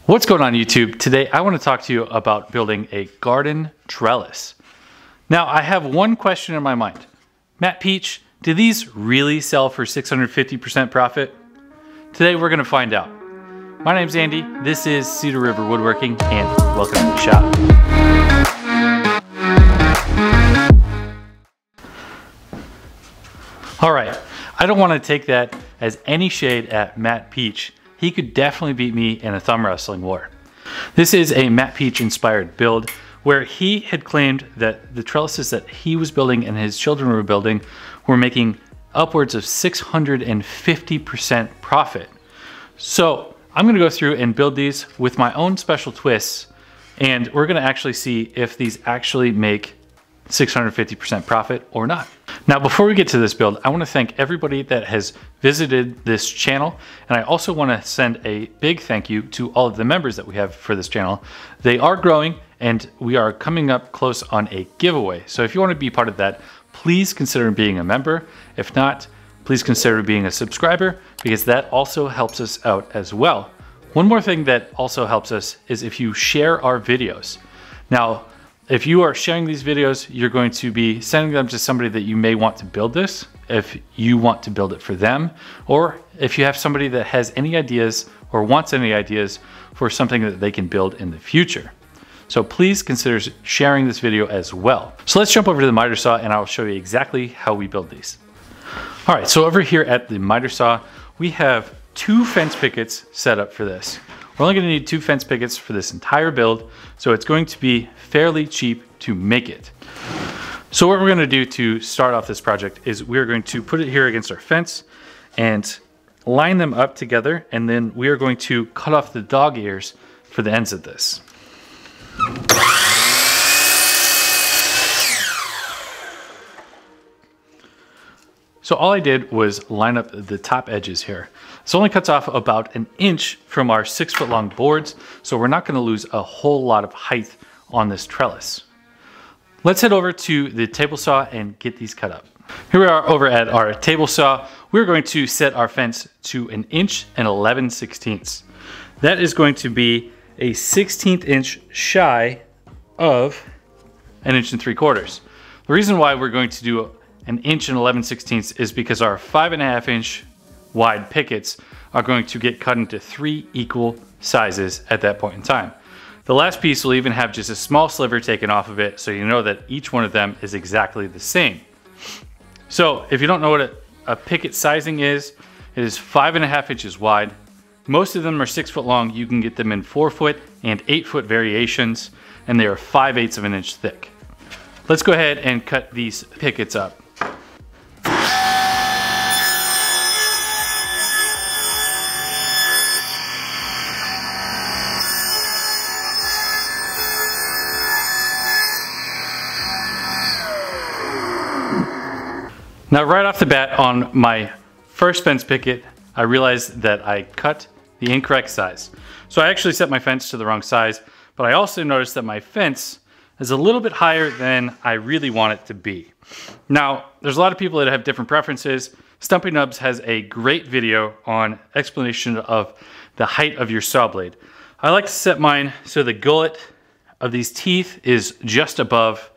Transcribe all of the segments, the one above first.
What's going on YouTube? Today I want to talk to you about building a garden trellis. Now I have one question in my mind. Matt Peach, do these really sell for 650% profit? Today we're going to find out. My name's Andy, this is Cedar River Woodworking, and welcome to the shop. Alright, I don't want to take that as any shade at Matt Peach. He could definitely beat me in a thumb wrestling war. This is a Matt Peach inspired build where he had claimed that the trellises that he was building and his children were building were making upwards of 650% profit. So I'm gonna go through and build these with my own special twists, and we're gonna actually see if these actually make 650% profit or not. Now, before we get to this build, I want to thank everybody that has visited this channel, and I also want to send a big thank you to all of the members that we have for this channel. They are growing, and we are coming up close on a giveaway. So if you want to be part of that, please consider being a member. If not, please consider being a subscriber, because that also helps us out as well. One more thing that also helps us is if you share our videos. Now, if you are sharing these videos, you're going to be sending them to somebody that you may want to build this, if you want to build it for them, or if you have somebody that has any ideas or wants any ideas for something that they can build in the future. So please consider sharing this video as well. So let's jump over to the miter saw and I'll show you exactly how we build these. All right, so over here at the miter saw, we have 2 fence pickets set up for this. We're only gonna need 2 fence pickets for this entire build, so it's going to be fairly cheap to make it. So what we're gonna do to start off this project is we're going to put it here against our fence and line them up together, and then we are going to cut off the dog ears for the ends of this. So all I did was line up the top edges here. This only cuts off about 1 inch from our 6-foot long boards, so we're not gonna lose a whole lot of height on this trellis. Let's head over to the table saw and get these cut up. Here we are over at our table saw. We're going to set our fence to 1 inch and 11/16. That is going to be a 1/16 inch shy of 1 3/4 inches. The reason why we're going to do 1 inch and 11/16 is because our 5.5 inch wide pickets are going to get cut into 3 equal sizes at that point in time. The last piece will even have just a small sliver taken off of it, so you know that each one of them is exactly the same. So if you don't know what a picket sizing is, it is 5.5 inches wide. Most of them are 6 foot long. You can get them in 4 foot and 8 foot variations, and they are 5/8 of an inch thick. Let's go ahead and cut these pickets up. Now right off the bat on my first fence picket, I realized that I cut the incorrect size. So I actually set my fence to the wrong size, but I also noticed that my fence is a little bit higher than I really want it to be. Now, there's a lot of people that have different preferences. Stumpy Nubs has a great video on explanation of the height of your saw blade. I like to set mine so the gullet of these teeth is just above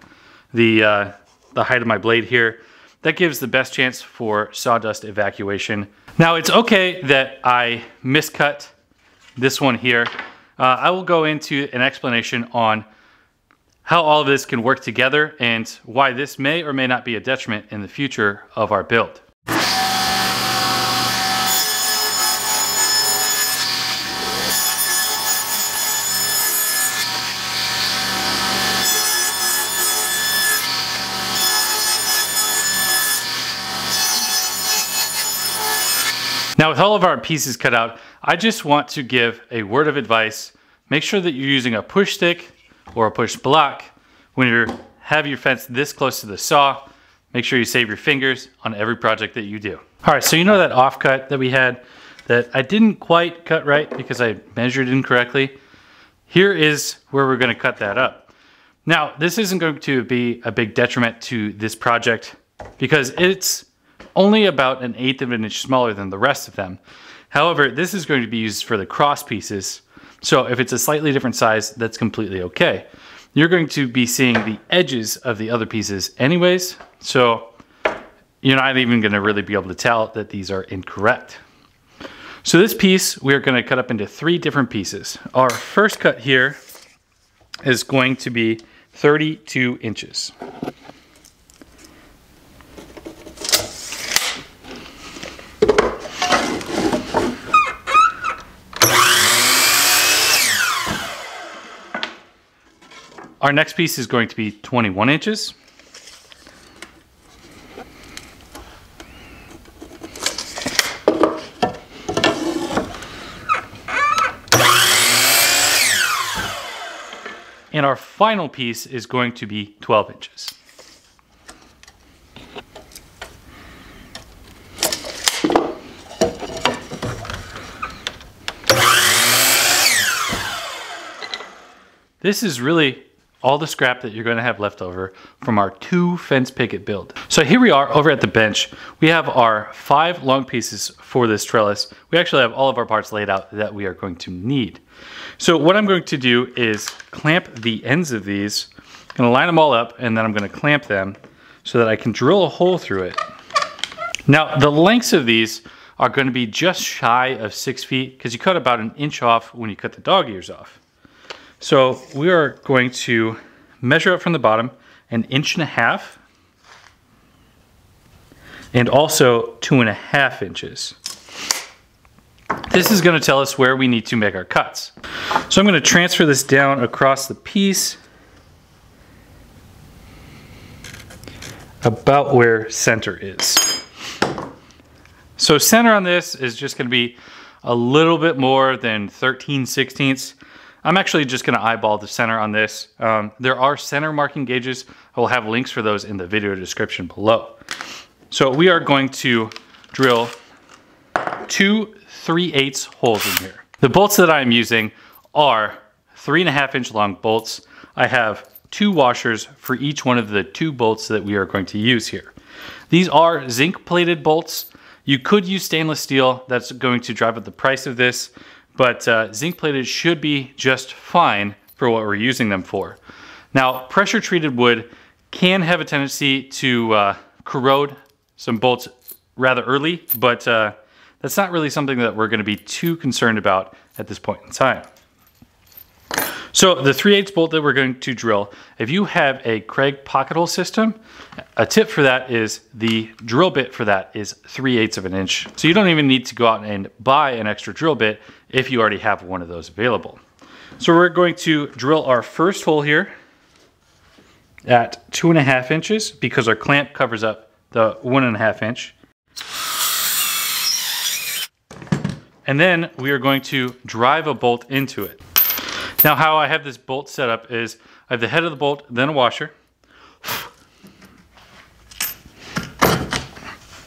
the height of my blade here. That gives the best chance for sawdust evacuation. Now it's okay that I miscut this one here. I will go into an explanation on how all of this can work together and why this may or may not be a detriment in the future of our build. Now with all of our pieces cut out, I just want to give a word of advice. Make sure that you're using a push stick or a push block when you have your fence this close to the saw. Make sure you save your fingers on every project that you do. All right, so you know that offcut that we had that I didn't quite cut right because I measured incorrectly? Here is where we're gonna cut that up. Now, this isn't going to be a big detriment to this project because it's only about 1/8 of an inch smaller than the rest of them. However, this is going to be used for the cross pieces So if it's a slightly different size, that's completely okay. You're going to be seeing the edges of the other pieces anyways, so you're not even going to really be able to tell that these are incorrect. So this piece, we're going to cut up into 3 different pieces. Our first cut here is going to be 32 inches. Our next piece is going to be 21 inches. And our final piece is going to be 12 inches. This is really all the scrap that you're going to have left over from our 2 fence picket build. So here we are over at the bench. We have our 5 long pieces for this trellis. We actually have all of our parts laid out that we are going to need. So what I'm going to do is clamp the ends of these. I'm going to line them all up, and then I'm going to clamp them so that I can drill a hole through it. Now the lengths of these are going to be just shy of 6 feet because you cut about 1 inch off when you cut the dog ears off. So we are going to measure up from the bottom 1.5 inches and also 2.5 inches. This is going to tell us where we need to make our cuts. So I'm going to transfer this down across the piece about where center is. So center on this is just going to be a little bit more than 13/16. I'm actually just going to eyeball the center on this. There are center marking gauges. I will have links for those in the video description below. So we are going to drill 2 3/8 holes in here. The bolts that I'm using are 3.5 inch long bolts. I have 2 washers for each one of the 2 bolts that we are going to use here. These are zinc plated bolts. You could use stainless steel. That's going to drive up the price of this. But zinc plated should be just fine for what we're using them for. Now, pressure treated wood can have a tendency to corrode some bolts rather early, but that's not really something that we're going to be too concerned about at this point in time. So the 3/8 bolt that we're going to drill, if you have a Craig pocket hole system, a tip for that is the drill bit for that is 3/8 of an inch. So you don't even need to go out and buy an extra drill bit if you already have one of those available. So we're going to drill our first hole here at 2.5 inches because our clamp covers up the 1.5 inch. And then we are going to drive a bolt into it. Now how I have this bolt set up is I have the head of the bolt, then a washer.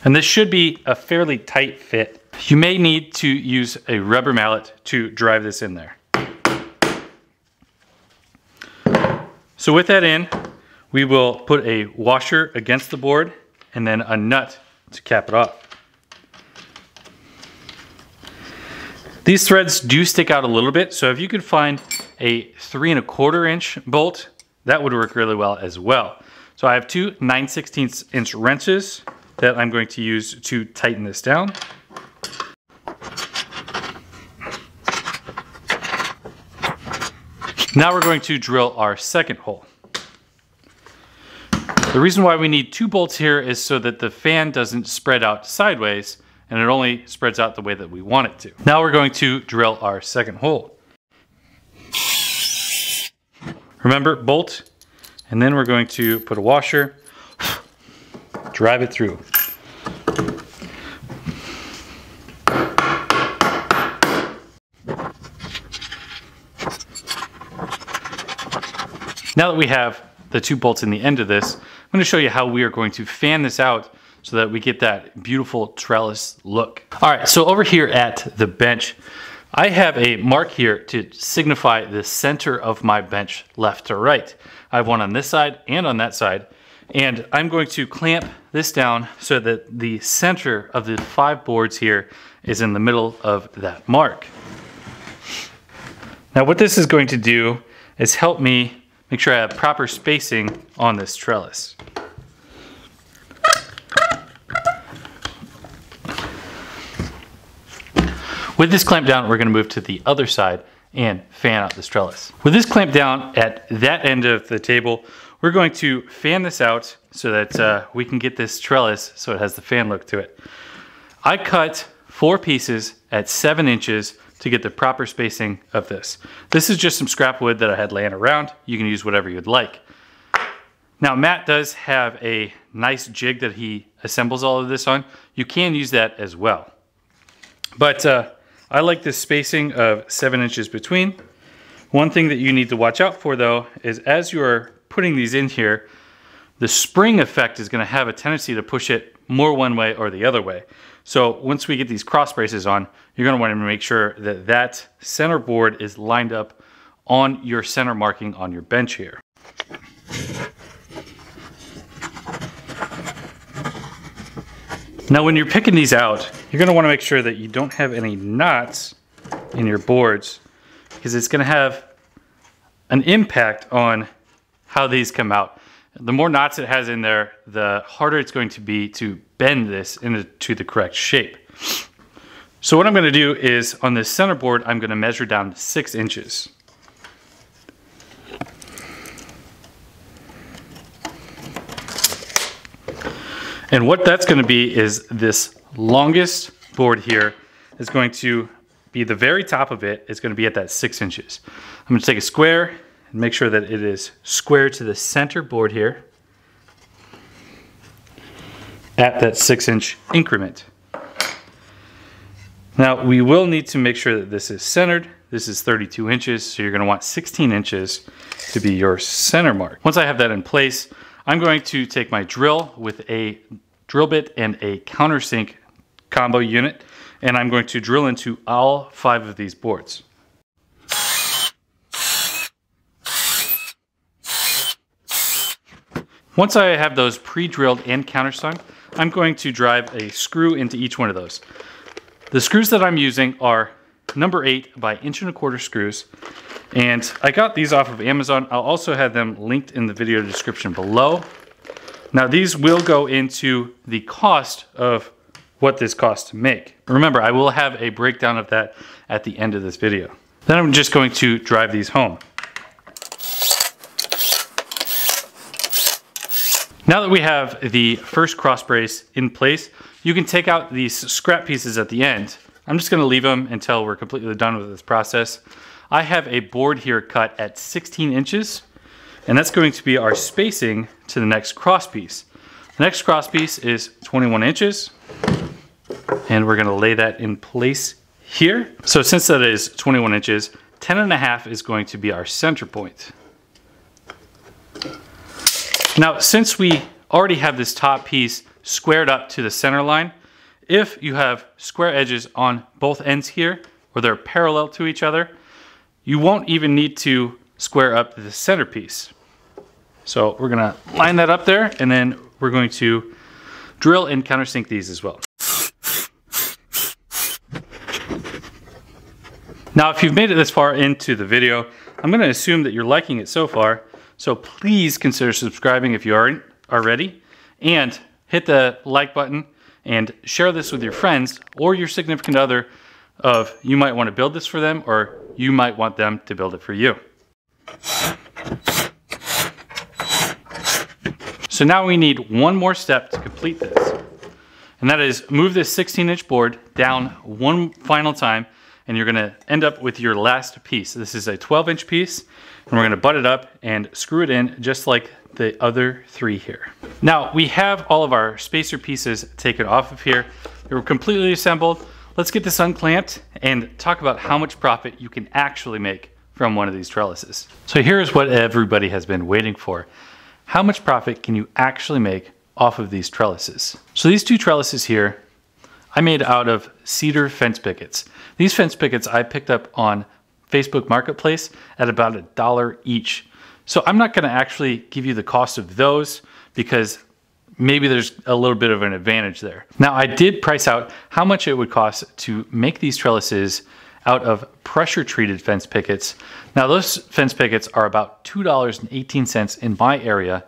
And this should be a fairly tight fit. You may need to use a rubber mallet to drive this in there. So with that in, we will put a washer against the board and then a nut to cap it off. These threads do stick out a little bit, so if you could find a 3.25 inch bolt, that would work really well as well. So I have 2 9/16 inch wrenches that I'm going to use to tighten this down. Now we're going to drill our second hole. The reason why we need 2 bolts here is so that the fan doesn't spread out sideways and it only spreads out the way that we want it to. Now we're going to drill our second hole. Remember, bolt, and then we're going to put a washer, drive it through. Now that we have the 2 bolts in the end of this, I'm going to show you how we are going to fan this out so that we get that beautiful trellis look. All right, so over here at the bench, I have a mark here to signify the center of my bench left to right. I have one on this side and on that side, and I'm going to clamp this down so that the center of the 5 boards here is in the middle of that mark. Now what this is going to do is help me make sure I have proper spacing on this trellis. With this clamp down, we're going to move to the other side and fan out this trellis. With this clamp down at that end of the table, we're going to fan this out so that we can get this trellis so it has the fan look to it. I cut 4 pieces at 7 inches to get the proper spacing of this. This is just some scrap wood that I had laying around. You can use whatever you'd like. Now Matt does have a nice jig that he assembles all of this on. You can use that as well. But I like this spacing of 7 inches between. One thing that you need to watch out for though is as you're putting these in here, the spring effect is going to have a tendency to push it more one way or the other way. So once we get these cross braces on, you're going to want to make sure that that center board is lined up on your center marking on your bench here. Now when you're picking these out, you're going to want to make sure that you don't have any knots in your boards, because it's going to have an impact on how these come out. The more knots it has in there, the harder it's going to be to bend this into the correct shape. So what I'm going to do is on this center board, I'm going to measure down 6 inches. And what that's going to be is this longest board here is going to be the very top of it is going to be at that 6 inches. I'm going to take a square and make sure that it is square to the center board here at that 6-inch increment. Now we will need to make sure that this is centered. This is 32 inches, so you're going to want 16 inches to be your center mark. Once I have that in place, I'm going to take my drill with a drill bit and a countersink combo unit, and I'm going to drill into all 5 of these boards. Once I have those pre-drilled and countersunk, I'm going to drive a screw into each one of those. The screws that I'm using are number 8 by 1¼ inch screws, and I got these off of Amazon. I'll also have them linked in the video description below. Now these will go into the cost of what this costs to make. Remember, I will have a breakdown of that at the end of this video. Then I'm just going to drive these home. Now that we have the first cross brace in place, you can take out these scrap pieces at the end. I'm just going to leave them until we're completely done with this process. I have a board here cut at 16 inches, and that's going to be our spacing to the next cross piece. The next cross piece is 21 inches, and we're going to lay that in place here. So since that is 21 inches, 10.5 is going to be our center point. Now, since we already have this top piece squared up to the center line, if you have square edges on both ends here, or they're parallel to each other, you won't even need to square up the center piece. So we're gonna line that up there, and then we're going to drill and countersink these as well. Now, if you've made it this far into the video, I'm gonna assume that you're liking it so far. So please consider subscribing if you aren't already, and hit the like button and share this with your friends or your significant other of you might want to build this for them, or you might want them to build it for you. So now we need one more step to complete this, and that is move this 16-inch board down one final time, and you're going to end up with your last piece. This is a 12-inch piece, and we're going to butt it up and screw it in just like the other 3 here. Now we have all of our spacer pieces taken off of here. They were completely assembled. Let's get this unclamped and talk about how much profit you can actually make from one of these trellises. So here's what everybody has been waiting for. How much profit can you actually make off of these trellises? So these 2 trellises here, I made out of cedar fence pickets. These fence pickets I picked up on Facebook Marketplace at about $1 each. So I'm not going to actually give you the cost of those, because maybe there's a little bit of an advantage there. Now I did price out how much it would cost to make these trellises out of pressure treated fence pickets. Now those fence pickets are about $2.18 in my area.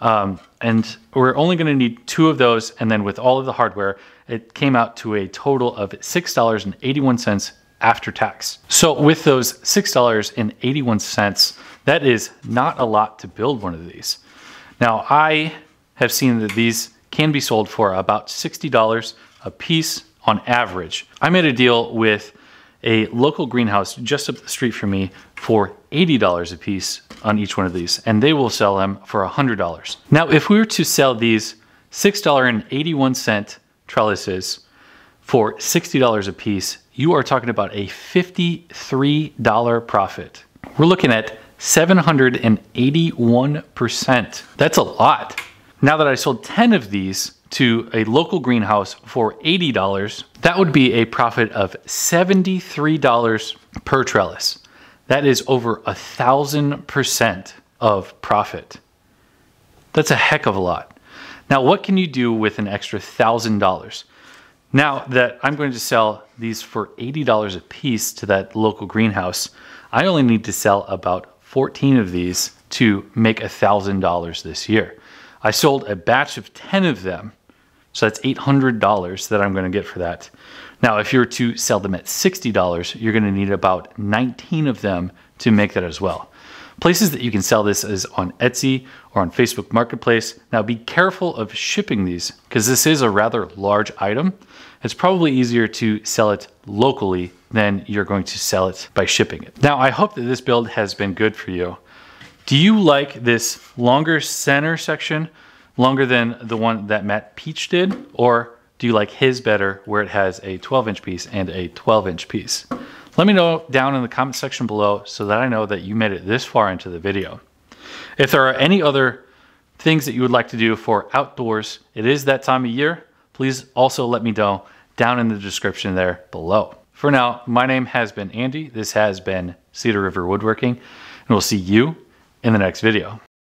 And we're only going to need 2 of those, and then with all of the hardware, it came out to a total of $6.81 after tax. So with those $6.81, that is not a lot to build one of these. Now I have seen that these can be sold for about $60 a piece on average. I made a deal with a local greenhouse just up the street from me for $80 a piece on each one of these, and they will sell them for $100. Now, if we were to sell these $6.81 trellises for $60 a piece, you are talking about a $53 profit. We're looking at 781%. That's a lot. Now that I sold 10 of these to a local greenhouse for $80, that would be a profit of $73 per trellis. That is over 1,000% of profit. That's a heck of a lot. Now, what can you do with an extra $1,000? Now that I'm going to sell these for $80 a piece to that local greenhouse, I only need to sell about 14 of these to make $1,000 this year. I sold a batch of 10 of them, so that's $800 that I'm going to get for that. Now, if you were to sell them at $60, you're going to need about 19 of them to make that as well. Places that you can sell this is on Etsy or on Facebook Marketplace. Now, be careful of shipping these because this is a rather large item. It's probably easier to sell it locally than you're going to sell it by shipping it. Now, I hope that this build has been good for you. Do you like this longer center section, longer than the one that Matt Peach did? Or do you like his better where it has a 12-inch piece and a 12-inch piece? Let me know down in the comment section below so that I know that you made it this far into the video. If there are any other things that you would like to do for outdoors, it is that time of year, please also let me know down in the description there below. For now, my name has been Andy. This has been Cedar River Woodworking, and we'll see you in the next video.